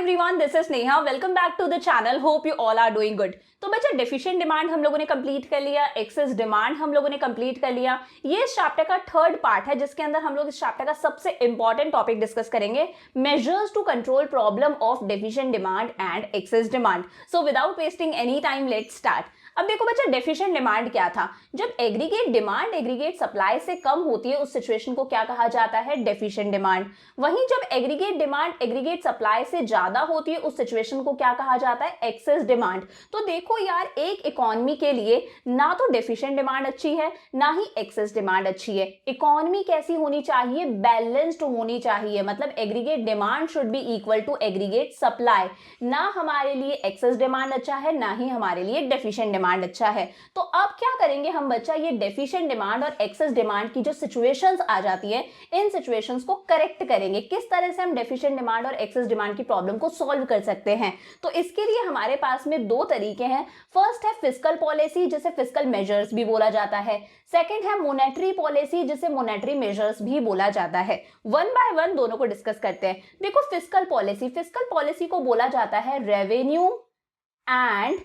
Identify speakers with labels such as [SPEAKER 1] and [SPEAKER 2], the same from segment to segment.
[SPEAKER 1] everyone, this is Neha. Welcome back to the channel. Hope you all are doing good. तो बच्चा deficient demand हम लोगों ने complete कर लिया, एक्सेस डिमांड हम लोगों ने कंप्लीट कर लिया। ये इस चैप्टर का थर्ड पार्ट है जिसके अंदर हम लोग इस चैप्टर का सबसे इंपॉर्टेंट टॉपिक डिस्कस करेंगे, measures to control problem of deficient demand and excess demand. So without wasting any time let's start. अब देखो बच्चा, डेफिशिएंट डिमांड क्या था? जब एग्रीगेट डिमांड एग्रीगेट सप्लाई से कम होती है उस सिचुएशन को क्या कहा जाता है? Deficient demand. वहीं जब एग्रीगेट डिमांड एग्रीगेट सप्लाई से ज्यादा होती है उस सिचुएशन को क्या कहा जाता है? Excess demand. तो देखो यार, एक इकोनॉमी के लिए ना तो डेफिशिएंट डिमांड अच्छी है ना ही एक्सेस डिमांड अच्छी है। इकोनॉमी कैसी होनी चाहिए? बैलेंस्ड होनी चाहिए। मतलब aggregate demand should be equal to aggregate supply. ना हमारे लिए एक्सेस डिमांड अच्छा है ना ही हमारे लिए डेफिशिएंट डिमांड अच्छा है। तो अब क्या करेंगे हम बच्चा, ये डेफिशिएंट डिमांड और एक्सेस डिमांड की जो सिचुएशंस आ जाती है इन सिचुएशंस को करेक्ट करेंगे। किस तरह से हम डेफिशिएंट डिमांड और एक्सेस डिमांड की प्रॉब्लम को सॉल्व कर सकते हैं? तो इसके लिए हमारे पास में दो तरीके हैं। फर्स्ट है फिस्कल पॉलिसी, जिसे फिस्कल मेजर्स भी बोला जाता है। सेकंड है मॉनेटरी पॉलिसी, जिसे मॉनेटरी मेजर्स भी बोला जाता है। वन बाय वन दोनों को डिस्कस करते हैं। देखो फिस्कल पॉलिसी को बोला जाता है revenue and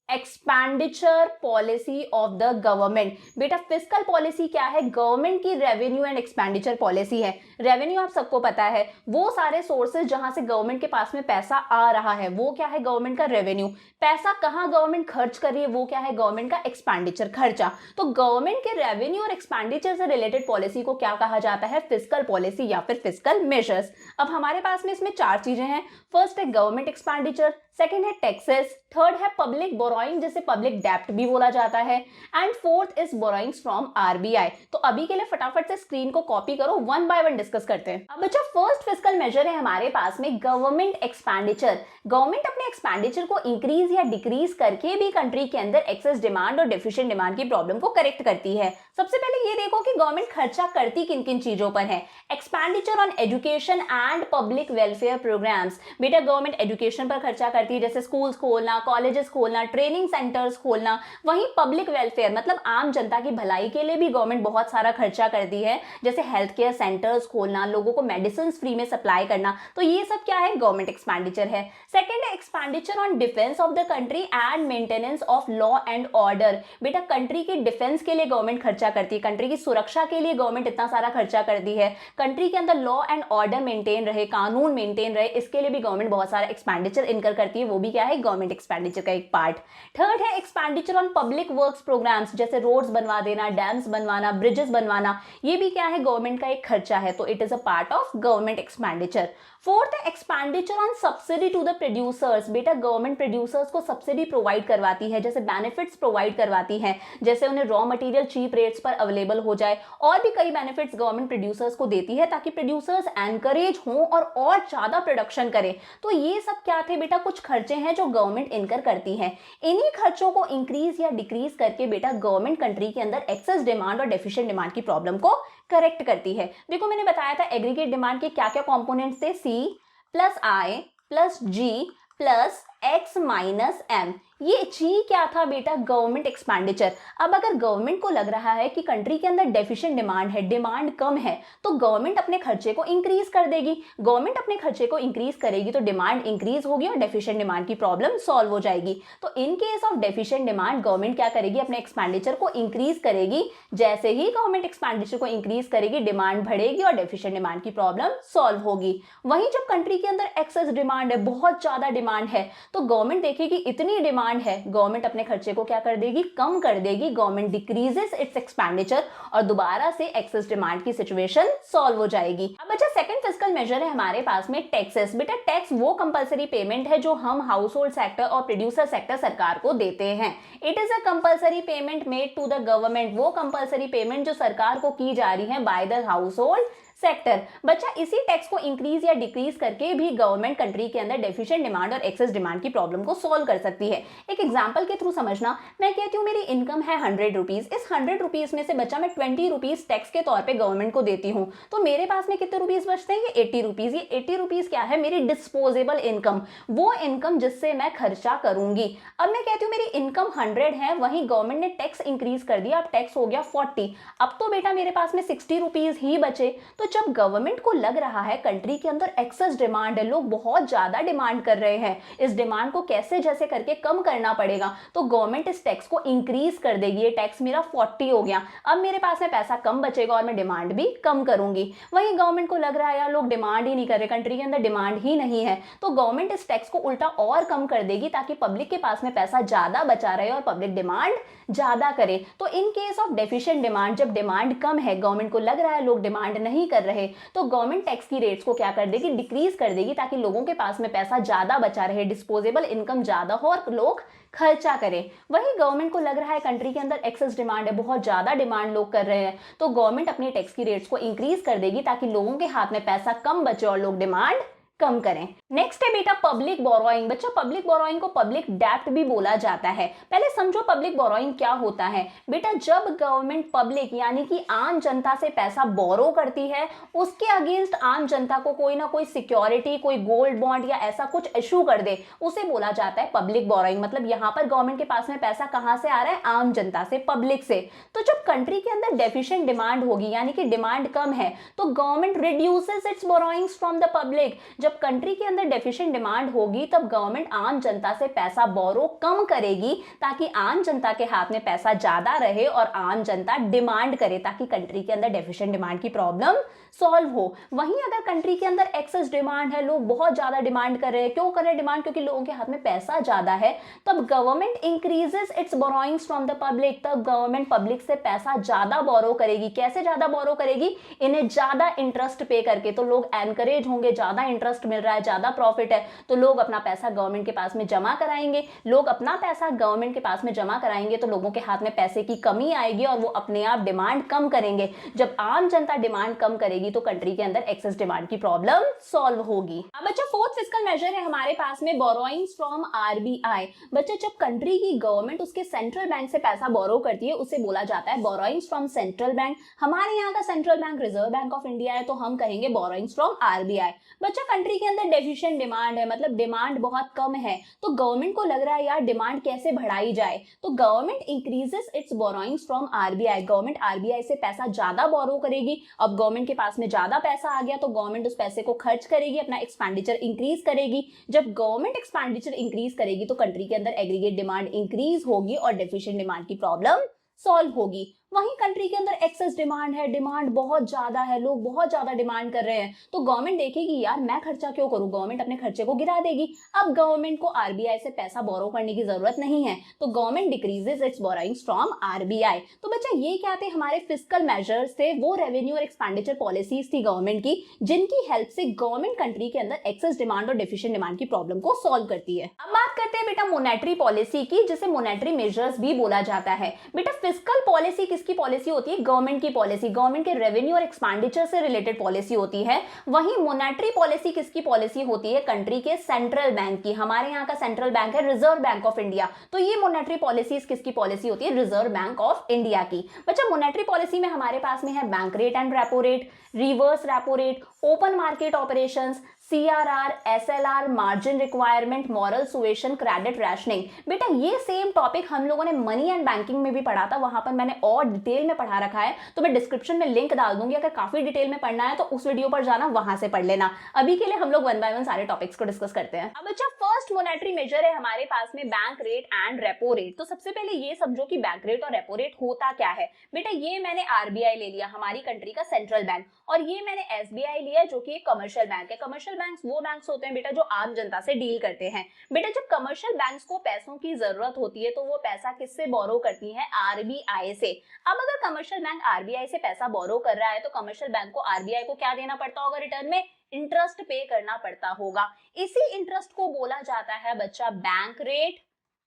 [SPEAKER 1] expenditure policy of the government. बेटा फिस्कल पॉलिसी क्या है? गवर्नमेंट की रेवेन्यू एंड एक्सपेंडिचर पॉलिसी है। रेवेन्यू आप सबको पता है, वो सारे सोर्सेज जहां से गवर्नमेंट के पास में पैसा आ रहा है वो क्या है? गवर्नमेंट का रेवेन्यू। पैसा कहां गवर्नमेंट खर्च कर रही है वो क्या है? गवर्नमेंट का एक्सपेंडिचर, खर्चा। तो गवर्नमेंट के रेवेन्यू और एक्सपेंडिचर से रिलेटेड पॉलिसी को क्या कहा जाता है? फिस्कल पॉलिसी या फिर फिस्कल मेजर्स। अब हमारे पास में इसमें चार चीजें हैं। फर्स्ट है गवर्नमेंट एक्सपेंडिचर, सेकंड है टैक्सेस, थर्ड है पब्लिक बोरोइंग जिसे पब्लिक डेब्ट भी बोला जाता है, and fourth is borrowings from RBI. तो अभी के लिए फटाफट से स्क्रीन को कॉपी करो, वन बाय वन डिस्कस करते हैं। अब बच्चा, फर्स्ट फिस्कल मेजर है हमारे पास में गवर्नमेंट एक्सपेंडिचर। गवर्नमेंट अपने एक्सपेंडिचर को इंक्रीज या डिक्रीज करके भी कंट्री के अंदर एक्सेस डिमांड और डेफिशिएंट डिमांड की प्रॉब्लम को करेक्ट करती है। सबसे पहले ये देखो कि गवर्नमेंट खर्चा करती किन किन चीजों पर है। Expenditure on education and public welfare programmes. बेटा गवर्नमेंट एजुकेशन पर खर्चा करती है, जैसे स्कूल्स खोलना, कॉलेजेस खोलना, ट्रेनिंग सेंटर्स खोलना। वहीं पब्लिक वेलफेयर मतलब आम जनता की भलाई के लिए भी गवर्नमेंट बहुत सारा खर्चा करती है, जैसे हेल्थ केयर सेंटर्स खोलना, लोगों को मेडिसिन फ्री में सप्लाई करना। तो ये सब क्या है? गवर्नमेंट एक्सपेंडिचर है। सेकंड है expenditure on defence of the country and maintenance of law and order. बेटा कंट्री की डिफेंस के लिए गवर्नमेंट खर्चा करती है, कंट्री की सुरक्षा के लिए गवर्नमेंट इतना सारा खर्चा करती है। कंट्री के अंदर लॉ एंड ऑर्डर मेंटेन रहे, कानून मेंटेन रहे, इसके लिए भी गवर्नमेंट बहुत सारा एक्सपेंडिचर इनकर करती है, वो भी क्या है? गवर्नमेंट एक्सपेंडिचर का एक पार्ट। थर्ड है expenditure on public works programmes, जैसे रोड्स बनवा देना, डैम्स बनवाना, ब्रिजेस बनवाना, ये भी क्या है? गवर्नमेंट का एक खर्चा है। तो it is a part of government expenditure. Fourth है expenditure on subsidy to the producers. बेटा गवर्नमेंट प्रोड्यूसर्स को सब्सिडी प्रोवाइड करवाती है, जैसे बेनिफिट्स प्रोवाइड करवाती है, जैसे उन्हें रॉ मटेरियल चीप रेट्स पर अवेलेबल हो जाए। और भी कई बेनिफिट्स गवर्नमेंट प्रोड्यूसर्स को देती है ताकि प्रोड्यूसर्स एनकरेज हों और ज्यादा प्रोडक्शन करें। तो ये सब क्या थे बेटा? कुछ खर्चे हैं जो गवर्नमेंट इनकर करती है। इन्हीं खर्चों को इंक्रीज या डिक्रीज करके बेटा गवर्नमेंट कंट्री के अंदर एक्सेस डिमांड और डेफिशिएंट डिमांड की प्रॉब्लम को करेक्ट करती है। देखो मैंने बताया था एग्रीगेट डिमांड के क्या क्या कंपोनेंट्स थे, सी प्लस आई प्लस जी प्लस एक्स माइनस एम। ये जी क्या था बेटा? Government expenditure. अब अगर गवर्नमेंट को लग रहा है कि कंट्री के अंदर डेफिशिएंट डिमांड है, डिमांड कम है, तो गवर्नमेंट अपने खर्चे को इंक्रीज कर देगी। गवर्नमेंट अपने खर्चे को इंक्रीज करेगी तो डिमांड इंक्रीज होगी और डेफिशिएंट डिमांड की प्रॉब्लम सॉल्व हो जाएगी। तो in case of deficient demand government क्या करेगी? अपने एक्सपेंडिचर को इंक्रीज करेगी। जैसे ही गवर्नमेंट एक्सपेंडिचर को इंक्रीज करेगी डिमांड बढ़ेगी और डेफिशिएंट डिमांड की प्रॉब्लम सॉल्व होगी। वहीं जब कंट्री के अंदर एक्सेस डिमांड है, बहुत ज्यादा डिमांड है, तो गवर्नमेंट देखेगी इतनी डिमांड है, गवर्नमेंट अपने खर्चे को क्या कर देगी? कम कर देगी। गवर्नमेंट डिक्रीजेस इट्स एक्सपेंडिचर और दोबारा से एक्सेस डिमांड की सिचुएशन सॉल्व हो जाएगी। अब बच्चा सेकंड फिस्कल मेजर है हमारे पास में टैक्सेस। बेटा टैक्स वो कंपलसरी पेमेंट है जो हम हाउस होल्ड सेक्टर और प्रोड्यूसर सेक्टर सरकार को देते हैं। It is a compulsory payment made to the government. वो कंपलसरी पेमेंट जो सरकार को की जा रही है by the household sector. बच्चा इसी टैक्स को इंक्रीज या डिक्रीज करके भी गवर्नमेंट कंट्री के अंदर डेफिशिएंट डिमांड और एक्सेस डिमांड की प्रॉब्लम को सॉल्व कर सकती है। एक एग्जांपल के थ्रू समझना, मैं कहती हूँ मेरी इनकम है 100 रुपीज, इस 100 रुपीज में से बच्चा मैं 20 रुपीज टैक्स के तौर पे गवर्नमेंट को देती हूँ, तो मेरे पास में कितने रुपीज बचते हैं? ये 80 रुपीज। ये 80 रुपीज क्या है? मेरी डिस्पोजेबल इनकम, वो इनकम जिससे मैं खर्चा करूंगी। अब मैं कहती हूँ मेरी इनकम 100 है, वहीं गवर्नमेंट ने टैक्स इंक्रीज कर दिया, अब टैक्स हो गया 40। अब तो बेटा मेरे पास में 60 रुपीज ही बचे, तो जब गवर्नमेंट को लग रहा है कंट्री के अंदर एक्सेस डिमांड है, लोग बहुत ज्यादा डिमांड कर रहे हैं, इस डिमांड को कैसे जैसे करके कम करना पड़ेगा, तो गवर्नमेंट इस टैक्स को इंक्रीज कर देगी। ये टैक्स मेरा 40 हो गया, अब मेरे पास में पैसा कम बचेगा और मैं डिमांड भी कम करूंगी। वहीं गवर्नमेंट को लग रहा है यार लोग डिमांड ही नहीं कर रहे, कंट्री के अंदर डिमांड ही नहीं है, तो गवर्नमेंट इस टैक्स को उल्टा और कम कर देगी ताकि पब्लिक के पास में पैसा ज्यादा बचा रहे और पब्लिक डिमांड ज्यादा करे। तो in case of deficient demand, जब डिमांड कम है, गवर्नमेंट को लग रहा है लोग डिमांड नहीं कर रहे, तो गवर्नमेंट टैक्स की रेट्स को क्या कर देगी, डिक्रीज कर देगी ताकि लोगों के पास में पैसा ज्यादा बचा रहे, डिस्पोजेबल इनकम ज्यादा हो और लोग खर्चा करें। वही गवर्नमेंट को लग रहा है कंट्री के अंदर एक्सेस डिमांड है, बहुत ज्यादा डिमांड लोग कर रहे हैं, तो गवर्नमेंट अपनी टैक्स की रेट्स को इंक्रीज कर देगी ताकि लोगों के हाथ में पैसा कम बचे और लोग डिमांड कम करें। नेक्स्ट है बेटा पब्लिक बोरोइंग। बच्चा पब्लिक बोरोइंग को पब्लिक डेब्ट भी बोला जाता है। पहले समझो पब्लिक बोरोइंग क्या होता है। बेटा जब गवर्नमेंट पब्लिक यानी कि आम जनता से पैसा बोरो करती है, उसके अगेंस्ट आम जनता को कोई ना कोई सिक्योरिटी, कोई गोल्ड बॉन्ड या ऐसा कुछ इशू कर दे, उसे बोला जाता है पब्लिक बोरोइंग। मतलब यहाँ पर गवर्नमेंट के पास में पैसा कहां से आ रहा है, आम जनता से, पब्लिक से। तो जब कंट्री के अंदर डेफिशिएंट डिमांड होगी यानी कि डिमांड कम है, तो government reduces it's borrowings from the public. जब कंट्री के अंदर डेफिशिएंट डिमांड होगी तब गवर्नमेंट आम जनता से पैसा बोरो कम करेगी ताकि आम जनता के हाथ में पैसा ज्यादा रहे और आम जनता डिमांड करे ताकि कंट्री के अंदर डेफिशिएंट डिमांड की प्रॉब्लम सॉल्व हो। वहीं अगर कंट्री के अंदर एक्सेस डिमांड है, लोग बहुत ज्यादा डिमांड कर रहे हैं, क्यों कर रहे हैं डिमांड, क्योंकि लोगों के हाथ में पैसा ज्यादा है, तब government increases it's borrowings from the public. तब गवर्नमेंट पब्लिक से पैसा ज्यादा बोरो करेगी। कैसे ज्यादा बोरो करेगी, इन्हें ज्यादा इंटरेस्ट पे करके। तो लोग एनकरेज होंगे, ज्यादा इंटरेस्ट मिल रहा है, ज्यादा प्रॉफिट है, तो लोग अपना पैसा गवर्नमेंट के पास में जमा कराएंगे। लोग अपना पैसा गवर्नमेंट के पास में जमा कराएंगे तो लोगों के हाथ में पैसे की कमी आएगी और वो अपने आप डिमांड कम करेंगे। जब आम जनता डिमांड कम करेगी तो कंट्री के अंदर एक्सेस डिमांड की प्रॉब्लम सॉल्व होगी। अब बच्चा फोर्थ फिस्कल मेजर है हमारे पास में बोरोइंग्स फ्रॉम आरबीआई। बच्चा जब कंट्री की गवर्नमेंट उसके सेंट्रल बैंक से पैसा बोरो करती है उसे बोला जाता है बोरोइंग्स फ्रॉम सेंट्रल बैंक। हमारे यहाँ का central bank reserve bank of India है, तो हम कहेंगे बोरोइंग्स फ्रॉम आरबीआई। बच्चा कंट्री के अंदर डेफिशिएंट डिमांड है, मतलब डिमांड बहुत कम है, तो गवर्नमेंट को लग रहा है यार डिमांड कैसे बढ़ाई जाए, तो government increases it's borrowings from RBI. Government RBI से पैसा ज्यादा बोरो करेगी। अब गवर्नमेंट के पास में ज्यादा पैसा आ गया तो गवर्नमेंट उस पैसे को खर्च करेगी, अपना एक्सपेंडिचर इंक्रीज करेगी। जब गवर्नमेंट एक्सपेंडिचर इंक्रीज करेगी तो कंट्री के अंदर एग्रीगेट डिमांड इंक्रीज होगी और डेफिशिएंट डिमांड की प्रॉब्लम सॉल्व होगी। वहीं कंट्री के अंदर एक्सेस डिमांड है, डिमांड बहुत ज्यादा है, लोग बहुत ज्यादा डिमांड कर रहे हैं, तो गवर्नमेंट देखेगी यार मैं खर्चा क्यों करूं, गवर्नमेंट अपने खर्चे को गिरा देगी। अब गवर्नमेंट को आरबीआई से पैसा बोरो करने की जरूरत नहीं है, तो government decreases it's borrowings from RBI. तो बच्चा ये क्या थे, हमारे फिस्कल मेजर्स थे, वो रेवेन्यू और एक्सपेंडिचर पॉलिसीज थी गवर्नमेंट की, जिनकी हेल्प से गवर्नमेंट कंट्री के अंदर एक्सेस डिमांड और डेफिशिएंट डिमांड की प्रॉब्लम को सॉल्व करती है। अब बात करते हैं बेटा मॉनेटरी पॉलिसी की, जिसे मॉनेटरी मेजर्स भी बोला जाता है। बेटा फिस्कल पॉलिसी किसकी पॉलिसी होती है, गवर्नमेंट की पॉलिसी, गवर्नमेंट के रेवेन्यू और एक्सपेंडिचर से रिलेटेड पॉलिसी होती है। वहीं मॉनेटरी पॉलिसी किसकी पॉलिसी होती है, कंट्री के सेंट्रल बैंक की। हमारे यहाँ का सेंट्रल बैंक है रिजर्व बैंक ऑफ इंडिया, तो ये मॉनेटरी पॉलिसीज किसकी पॉलिसी होती है, रिजर्व बैंक ऑफ इंडिया की। बच्चा मॉनेटरी पॉलिसी में हमारे पास में है bank rate and repo rate, reverse repo rate, open market operations, CRR, SLR, margin requirement, moral suasion, credit rationing. बेटा ये सेम टॉपिक हम लोगों ने मनी एंड बैंकिंग में भी पढ़ा था, वहां पर मैंने और डिटेल में पढ़ा रखा है, तो मैं डिस्क्रिप्शन में लिंक डाल दूंगी, अगर काफी डिटेल में पढ़ना है तो उस वीडियो पर जाना, वहां से पढ़ लेना। अभी के लिए हम लोग वन बाय वन सारे टॉपिक्स को डिस्कस करते हैं। अब बच्चा फर्स्ट मॉनेटरी मेजर है हमारे पास में bank rate and repo rate. तो सबसे पहले ये समझो कि बैंक रेट और रेपो रेट होता क्या है। बेटा ये मैंने आरबीआई ले लिया, हमारी कंट्री का सेंट्रल बैंक, और ये मैंने एसबीआई लिया जो कि कमर्शियल बैंक है। कमर्शियल बैंक्स वो बैंक्स होते हैं बेटा जो आम जनता से डील करते हैं। बेटा जब कमर्शियल बैंक्स को पैसों की जरूरत होती है तो वो पैसा किससे बोरो करती है, आरबीआई से। अब अगर कमर्शियल बैंक आरबीआई से पैसा बोरो कर रहा है तो कमर्शियल बैंक को आरबीआई को क्या देना पड़ता होगा, रिटर्न में इंटरेस्ट पे करना पड़ता होगा। इसी इंटरेस्ट को बोला जाता है बच्चा बैंक रेट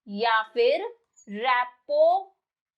[SPEAKER 1] या फिर रेपो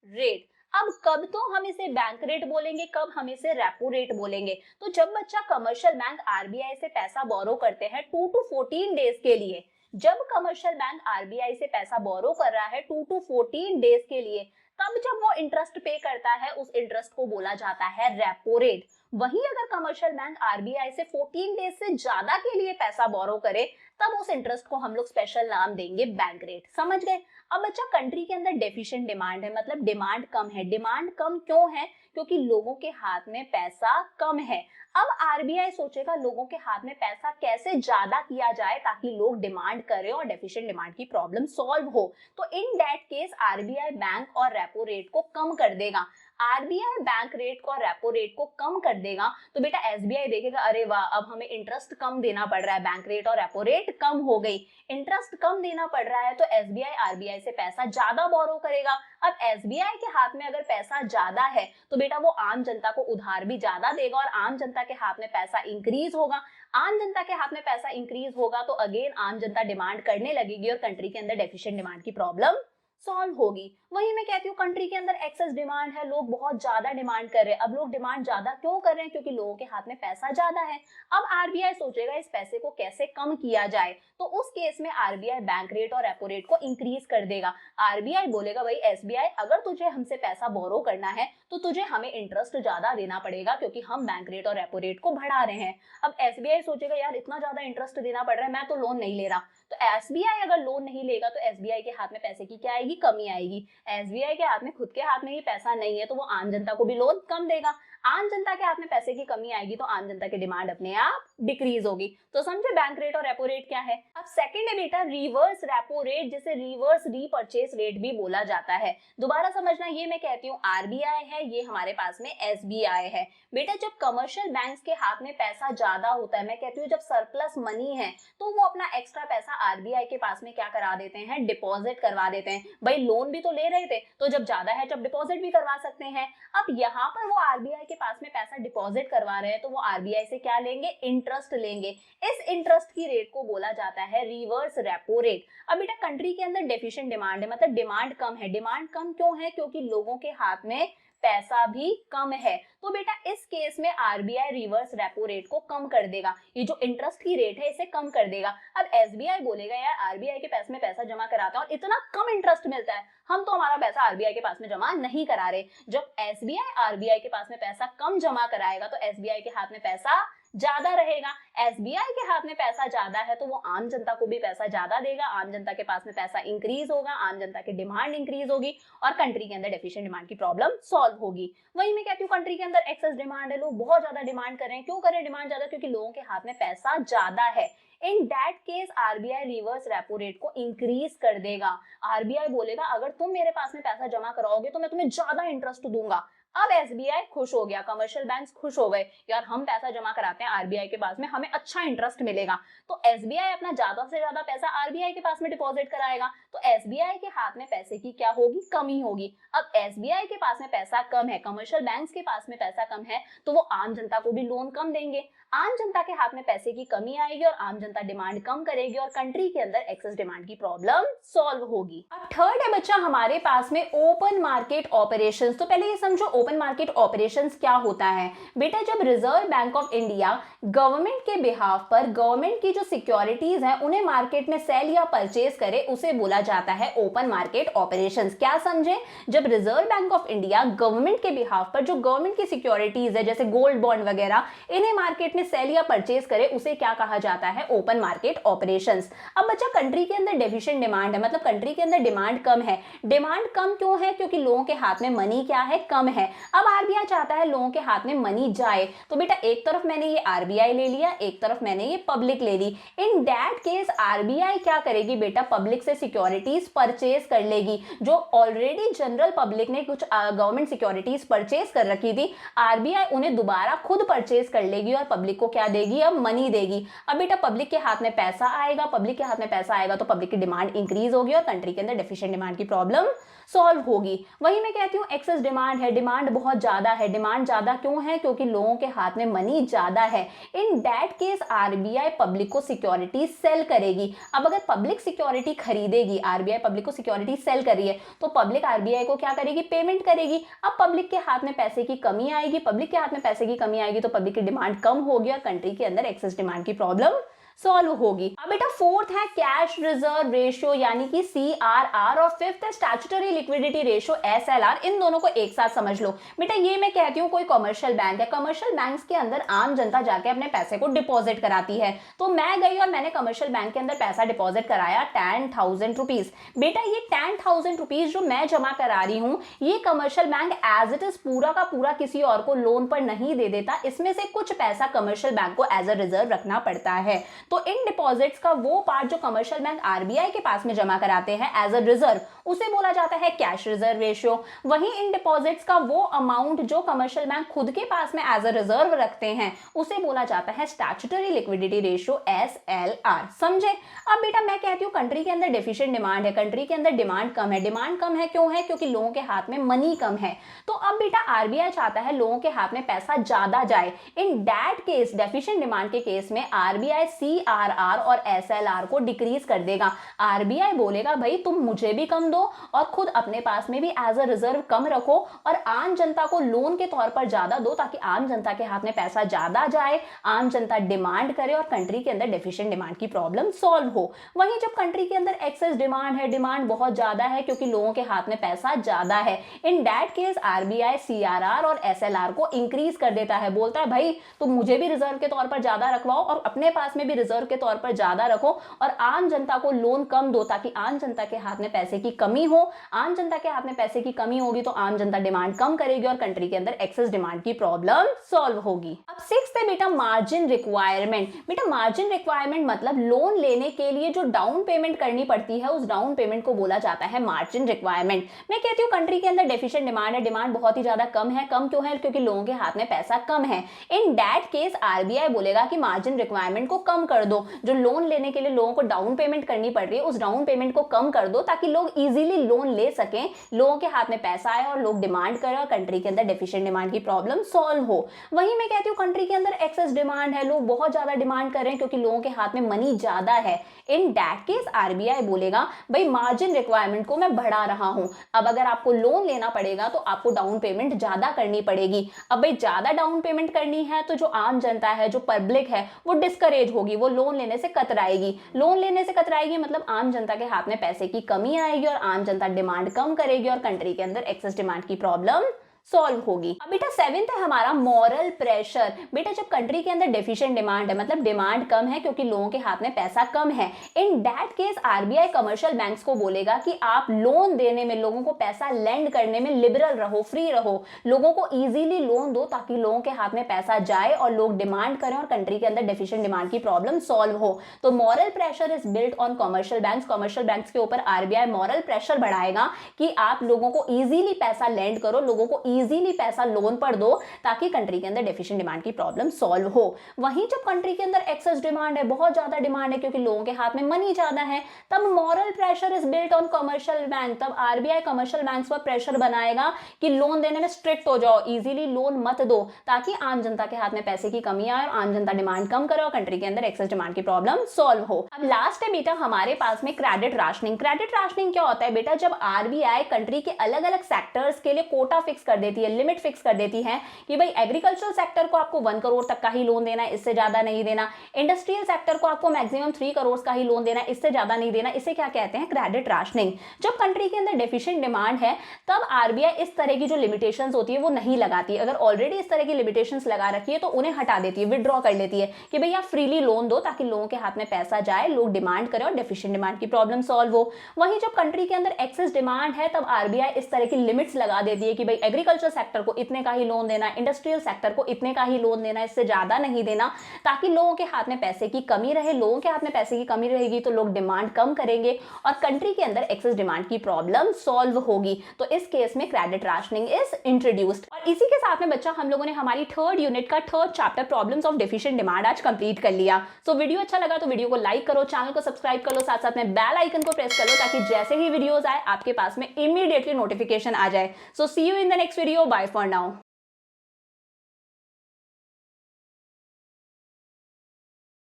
[SPEAKER 1] रेट। अब कब तो हम इसे बैंक रेट बोलेंगे, कब हम इसे रेपो रेट बोलेंगे, तो जब बच्चा कमर्शियल बैंक आरबीआई से पैसा बोरो करते हैं 2 to 14 डेज के लिए। जब कमर्शियल बैंक आरबीआई से पैसा बोरो कर रहा है 2 to 14 डेज के लिए, तब जब वो इंटरेस्ट पे करता है उस इंटरेस्ट को बोला जाता है रेपो रेट। वहीं अगर कमर्शियल बैंक आरबीआई से 14 डेज से ज्यादा के लिए पैसा बोरो करे, तब उस इंटरेस्ट को हम लोग स्पेशल नाम देंगे बैंक रेट। समझ गए? अब बच्चा, कंट्री के अंदर डेफिशिएंट डिमांड है, मतलब डिमांड कम है। डिमांड कम क्यों है? क्योंकि लोगों के हाथ में पैसा कम है। अब आरबीआई सोचेगा लोगों के हाथ में पैसा कैसे ज्यादा किया जाए ताकि लोग डिमांड करें और डेफिशिएंट डिमांड की प्रॉब्लम सॉल्व हो। तो in that case RBI bank और रेपो रेट को कम कर देगा। आरबीआई बैंक रेट को और रेपो रेट को कम कर देगा तो बेटा एसबीआई देखेगा, अरे वाह, अब हमें इंटरेस्ट कम देना पड़ रहा है, बैंक रेट और रेपो रेट कम हो गई। इंटरेस्ट कम देना पड़ रहा है तो एसबीआई आरबीआई से पैसा ज्यादा बोरो करेगा। अब एसबीआई के हाथ में अगर पैसा ज्यादा है तो बेटा वो आम जनता को उधार भी ज्यादा देगा और आम जनता के हाथ में पैसा इंक्रीज होगा। आम जनता के हाथ में पैसा इंक्रीज होगा तो अगेन आम जनता डिमांड करने लगेगी और कंट्री के अंदर डेफिशिएंट डिमांड की प्रॉब्लम सॉल्व होगी। वही मैं कहती हूँ कंट्री के अंदर एक्सेस डिमांड है, लोग बहुत ज्यादा डिमांड कर रहे हैं। अब लोग डिमांड ज्यादा क्यों कर रहे हैं? क्योंकि लोगों के हाथ में पैसा ज्यादा है। अब आरबीआई सोचेगा इस पैसे को कैसे कम किया जाए, तो उस केस में आरबीआई बैंक रेट और रेपो रेट को इंक्रीज कर देगा। आरबीआई बोलेगा, भाई एसबीआई, अगर तुझे हमसे पैसा बोरो करना है तो तुझे हमें इंटरेस्ट ज्यादा देना पड़ेगा क्योंकि हम बैंक रेट और रेपो रेट को बढ़ा रहे हैं। अब एसबीआई सोचेगा, यार इतना ज्यादा इंटरेस्ट देना पड़ रहा है, मैं तो लोन नहीं ले रहा। तो एसबीआई अगर लोन नहीं लेगा तो एसबीआई के हाथ में पैसे की क्या आएगी? कमी आएगी। एसबीआई के हाथ में, खुद के हाथ में ही पैसा नहीं है तो वो आम जनता को भी लोन कम देगा। आम जनता के हाथ में पैसे की कमी आएगी तो आम जनता की डिमांड अपने आप डिक्रीज होगी। तो समझे बैंक रेट और रेपो रेट क्या है। अब सेकंड है बेटा रिवर्स रेपो रेट, जिसे रिवर्स रीपर्चेस रेट भी बोला जाता है। दोबारा समझना, ये मैं कहती हूँ आरबीआई है, ये हमारे पास में एसबीआई है। बेटा जब कमर्शियल बैंक्स के हाथ में पैसा ज्यादा होता है, मैं कहती हूँ जब सरप्लस मनी है, तो वो अपना एक्स्ट्रा पैसा आरबीआई के पास में क्या करा देते हैं? डिपॉजिट करवा देते हैं। भाई लोन भी तो ले रहे थे, तो जब ज्यादा है जब डिपॉजिट भी करवा सकते हैं। अब यहाँ पर वो आरबीआई के पास में पैसा डिपॉजिट करवा रहे हैं तो वो आरबीआई से क्या लेंगे? इंटरेस्ट लेंगे। इस इंटरेस्ट की रेट को बोला जाता है रिवर्स रेपो रेट। अब बेटा कंट्री के अंदर डेफिशिएंट डिमांड है, मतलब डिमांड कम है। डिमांड कम क्यों है? क्योंकि लोगों के हाथ में पैसा भी कम है। तो बेटा इस केस में आरबीआई रिवर्स रेपो रेट को कम कर देगा, ये जो इंटरेस्ट की रेट है इसे कम कर देगा। अब एसबीआई बोलेगा, यार आरबीआई के पास में पैसा जमा कराता है और इतना कम इंटरेस्ट मिलता है, हम तो हमारा पैसा आरबीआई के पास में जमा नहीं करा रहे। जब एसबीआई आरबीआई के पास में पैसा कम जमा कराएगा तो एसबीआई के हाथ में पैसा ज्यादा रहेगा। एसबीआई के हाथ में पैसा ज्यादा है तो वो आम जनता को भी पैसा ज्यादा देगा, आम जनता के पास में पैसा इंक्रीज होगा, आम जनता की डिमांड इंक्रीज होगी और कंट्री के अंदर डेफिशिएंट डिमांड की प्रॉब्लम सॉल्व होगी। वही मैं कहती हूँ कंट्री के अंदर एक्सेस डिमांड है, लोग बहुत ज्यादा डिमांड कर रहे हैं। क्यों कर रहे हैं डिमांड ज्यादा? क्योंकि लोगों के हाथ में पैसा ज्यादा है। In that case RBI reverse repo rate को इंक्रीज कर देगा। आरबीआई बोलेगा, अगर तुम मेरे पास में पैसा जमा कराओगे तो मैं तुम्हें ज्यादा इंटरेस्ट दूंगा। अब एसबीआई खुश हो गया, कमर्शियल बैंक्स खुश हो गए, यार हम पैसा जमा कराते हैं आरबीआई के पास में, हमें अच्छा इंटरेस्ट मिलेगा। तो एसबीआई अपना ज्यादा से ज्यादा पैसा आरबीआई के पास में डिपॉजिट कराएगा तो एसबीआई के हाथ में पैसे की क्या होगी? कमी होगी। अब एसबीआई के पास में पैसा कम है, कमर्शियल बैंक्स के पास में पैसा कम है, तो वो आम जनता को भी लोन कम देंगे। आम जनता के हाथ में पैसे की कमी आएगी और आम जनता डिमांड कम करेगी और कंट्री के अंदर एक्सेस डिमांड की प्रॉब्लम सॉल्व होगी। अब थर्ड है बच्चा हमारे पास में ओपन मार्केट ऑपरेशंस। तो पहले ये समझो ओपन मार्केट ऑपरेशंस क्या होता है। बेटा जब reserve bank of India government के बिहाफ पर गवर्नमेंट की जो सिक्योरिटीज हैं उन्हें मार्केट में सेल या परचेज करे, उसे बोला जाता है ओपन मार्केट ऑपरेशंस। क्या समझे? जब reserve bank of India government के बिहाफ पर जो गवर्नमेंट की सिक्योरिटीज है जैसे गोल्ड बॉन्ड वगैरह, इन्हें मार्केट में सेल या परचेज करे, उसे क्या कहा जाता है? Open market operations. अब बच्चा कंट्री के अंदर डेफिशिएंट डिमांड है, मतलब कंट्री के अंदर डिमांड कम है। डिमांड कम क्यों है? क्योंकि लोगों के हाथ में मनी क्या है? कम है। अब आरबीआई चाहता है लोगों के हाथ में मनी जाए, तो बेटा एक तरफ मैंने ये आरबीआई ले लिया, एक तरफ मैंने ये पब्लिक ले ली। इन दैट केस आरबीआई क्या करेगी बेटा? पब्लिक से सिक्योरिटीज परचेज कर लेगी। जो ऑलरेडी जनरल पब्लिक ने कुछ गवर्नमेंट सिक्योरिटीज परचेज कर रखी थी, आरबीआई उन्हें दोबारा खुद परचेज कर लेगी और पब्लिक को क्या देगी? अब मनी देगी। अब बेटा पब्लिक के हाथ में पैसा आएगा, पब्लिक के हाथ में पैसा आएगा तो पब्लिक की डिमांड इंक्रीज होगी और कंट्री के अंदर डेफिशिएंट डिमांड की प्रॉब्लम सॉल्व होगी। वही मैं कहती हूँ एक्सेस डिमांड है, डिमांड बहुत ज्यादा है। डिमांड ज्यादा क्यों है? क्योंकि लोगों के हाथ में मनी ज्यादा है। In that case RBI public को सिक्योरिटी सेल करेगी। अब अगर पब्लिक सिक्योरिटी खरीदेगी, आरबीआई पब्लिक को सिक्योरिटी सेल कर रही है, तो पब्लिक आरबीआई को क्या करेगी? पेमेंट करेगी। अब पब्लिक के हाथ में पैसे की कमी आएगी, पब्लिक के हाथ में पैसे की कमी आएगी तो पब्लिक की डिमांड कम होगी और कंट्री के अंदर एक्सेस डिमांड की प्रॉब्लम सॉल्व होगी। अब बेटा फोर्थ है कैश रिजर्व रेशियो यानी कि CRR और फिफ्थ है स्टैट्यूटरी लिक्विडिटी रेशियो SLR। इन दोनों को एक साथ समझ लो बेटा। ये मैं कहती हूँ कोई कमर्शियल बैंक है, कमर्शियल बैंक्स के अंदर आम जनता जाके अपने पैसे को डिपॉजिट कराती है। तो मैं गई और मैंने कमर्शियल बैंक के अंदर पैसा डिपॉजिट कराया 10,000 रुपीज। बेटा ये 10,000 रुपीज जो मैं जमा करा रही हूँ ये commercial bank as it is पूरा का पूरा किसी और को लोन पर नहीं दे देता। इसमें से कुछ पैसा कमर्शियल बैंक को एज अ रिजर्व रखना पड़ता है। तो इन डिपॉजिट्स का वो पार्ट जो कमर्शियल बैंक RBI के पास में जमा कराते हैं एज अ रिजर्व उसे बोला जाता है कैश रिजर्व रेशियो। वहीं इन डिपॉजिट्स का वो अमाउंट जो कमर्शियल बैंक खुद के पास में एज अ रिजर्व रखते हैं उसे बोला जाता है स्टैट्यूटरी लिक्विडिटी रेशियो SLR। समझे? अब बेटा मैं कहती हूँ कंट्री के अंदर डेफिशिएंट डिमांड है, कंट्री के अंदर डिमांड कम है। डिमांड कम है क्यों है? क्योंकि लोगों के हाथ में मनी कम है। तो अब बेटा RBI चाहता है लोगों के हाथ में पैसा ज्यादा जाए। In that case deficient demand के केस में RBI CRR और SLR को डिक्रीज कर देगा। RBI बोलेगा भाई तुम मुझे भी कम दो और खुद अपने पास में भी एज अ रिजर्व कम रखो और आम जनता को लोन के तौर पर ज्यादा दो ताकि आम जनता के हाथ में पैसा ज्यादा जाए, आम जनता डिमांड करे और कंट्री के अंदर डेफिशिएंट डिमांड की प्रॉब्लम सॉल्व हो। वहीं जब कंट्री के अंदर एक्सेस डिमांड है, डिमांड बहुत ज्यादा है क्योंकि लोगों के हाथ में पैसा ज्यादा है, in that case RBI CRR और SLR को इंक्रीज कर देता है। बोलता है भाई तुम मुझे भी रिजर्व के तौर पर ज्यादा रखवाओ और अपने पास में भी रिजर्व के तौर पर ज्यादा रखो और आम जनता को लोन कम दो ताकि आम जनता के हाथ में पैसे की कमी हो। आम जनता के हाथ में पैसे की कमी होगी तो आम जनता डिमांड कम करेगी और कंट्री के अंदर एक्सेस डिमांड की प्रॉब्लम सॉल्व होगी। अब सिक्स्थ है बेटा मार्जिन रिक्वायरमेंट। बेटा मार्जिन रिक्वायरमेंट मतलब लोन लेने के लिए जो डाउन पेमेंट करनी पड़ती है उस डाउन पेमेंट को बोला जाता है मार्जिन रिक्वायरमेंट। मैं कहती हूँ कंट्री के अंदर डेफिशिएंट डिमांड है, डिमांड बहुत ही ज्यादा कम है। कम क्यों है? क्योंकि लोगों के हाथ में पैसा कम है। इन दैट केस RBI बोलेगा कि मार्जिन रिक्वायरमेंट को कम कर दो। जो लोन लेने के लिए लोगों को डाउन पेमेंट करनी पड़ रही है उस डाउन पेमेंट को कम कर दो ताकि लोग इजीली लोन ले सकें, लोगों के हाथ में पैसा आए और लोग डिमांड करें और कंट्री के अंदर डेफिशिएंट डिमांड की प्रॉब्लम सॉल्व हो। वहीं मैं कहती हूँ कंट्री के अंदर एक्सेस डिमांड है, लोग बहुत ज्यादा डिमांड कर रहे हैं क्योंकि लोगों के हाथ में मनी ज्यादा है। इन दैट केस RBI बोलेगा भाई मार्जिन रिक्वायरमेंट को मैं बढ़ा रहा हूं। अब अगर आपको लोन लेना पड़ेगा तो आपको डाउन पेमेंट ज्यादा करनी पड़ेगी। अब भाई ज्यादा डाउन पेमेंट करनी है तो जो आम जनता है, जो पब्लिक है वो डिस्करेज होगी, वो लोन लेने से कतराएगी। लोन लेने से कतराएगी मतलब आम जनता के हाथ में पैसे की कमी आएगी और आम जनता डिमांड कम करेगी और कंट्री के अंदर एक्सेस डिमांड की प्रॉब्लम सॉल्व होगी। अब बेटा सेवेंथ है हमारा मॉरल प्रेशर। बेटा जब कंट्री के अंदर डेफिशिएंट डिमांड है मतलब डिमांड कम है क्योंकि लोगों के हाथ में पैसा कम है, in that case RBI commercial banks को बोलेगा कि आप लोन देने में, लोगों को पैसा लेंड करने में लिबरल रहो, फ्री रहो, लोगों को इजीली लोन दो ताकि लोगों के हाथ में पैसा जाए और लोग डिमांड करें और कंट्री के अंदर डेफिशिएंट डिमांड की प्रॉब्लम सॉल्व हो। तो moral pressure is built on commercial banks. Commercial banks के ऊपर RBI मॉरल प्रेशर बढ़ाएगा कि आप लोगों को इजीली पैसा लेंड करो, लोगों को इजीली पैसा लोन पर दो ताकि कंट्री के अंदर डेफिशिएंट डिमांड की प्रॉब्लम सॉल्व हो। वहीं जब कंट्री के अंदर एक्सेस डिमांड है, बहुत ज्यादा डिमांड है क्योंकि लोगों के हाथ में मनी ज्यादा है, तब moral pressure is built on commercial bank. तब RBI कमर्शियल बैंक्स पर प्रेशर बनाएगा कि लोन देने में स्ट्रिक्ट हो जाओ, इजीली लोन मत दो ताकि आम जनता के हाथ में पैसे की कमी आए और आम जनता डिमांड कम करे और कंट्री के अंदर एक्सेस डिमांड की प्रॉब्लम सॉल्व हो। अब लास्ट है बेटा हमारे पास में क्रेडिट राशनिंग। क्रेडिट राशनिंग क्या होता है बेटा? जब RBI कंट्री के अलग अलग सेक्टर्स के लिए कोटा फिक्स कर देती है, लिमिट फिक्स कर देती है कि भाई एग्रीकल्चरल सेक्टर को आपको 1 करोड़ तक का ही लोन देना है, इससे ज्यादा नहीं देना। इंडस्ट्रियल सेक्टर को आपको मैक्सिमम 3 करोड़ का ही लोन देना है, इससे ज्यादा नहीं देना। इसे क्या कहते हैं? Credit rationing. जब कंट्री के अंदर डेफिशिएंट डिमांड है तब RBI इस तरह की जो लिमिटेशंस होती है वो नहीं लगाती। अगर ऑलरेडी इस तरह की लिमिटेशंस लगा रखी है तो उन्हें हटा देती है, विड्रॉ कर लेती है कि भाई आप फ्रीली लोन दो ताकि लोगों के हाथ में पैसा जाए, लोग डिमांड करें और डेफिशिएंट डिमांड की प्रॉब्लम सॉल्व हो। वहीं जब कंट्री के अंदर एक्सेस डिमांड है तब RBI इस तरह की लिमिट्स लगा देती है कि भाई एग्रीकल्चर सेक्टर को इतने का ही लोन देना, इंडस्ट्रियल सेक्टर को इतने का ही लोन देना, इससे ज्यादा नहीं देना, ताकि लोगों के हाथ में पैसे की कमी रहे। लोगों के हाथ में पैसे की कमी रहेगी तो लोग डिमांड कम करेंगे और कंट्री के अंदर एक्सेस डिमांड की प्रॉब्लम सॉल्व होगी। तो इस केस में क्रेडिट राशनिंग इज इंट्रोड्यूस्ड। और इसी के साथ में बच्चा हम लोगों ने हमारी थर्ड यूनिट का third chapter problems of deficient demand आज कंप्लीट कर लिया। सो वीडियो अच्छा लगा तो वीडियो को लाइक करो, चैनल को सब्सक्राइब कर लो, साथ साथ में बेल आइकन को प्रेस कर लो ताकि जैसे ही वीडियोस आए आपके पास में इमीडिएटली नोटिफिकेशन आ जाए। So see you in the next video. Bye for now.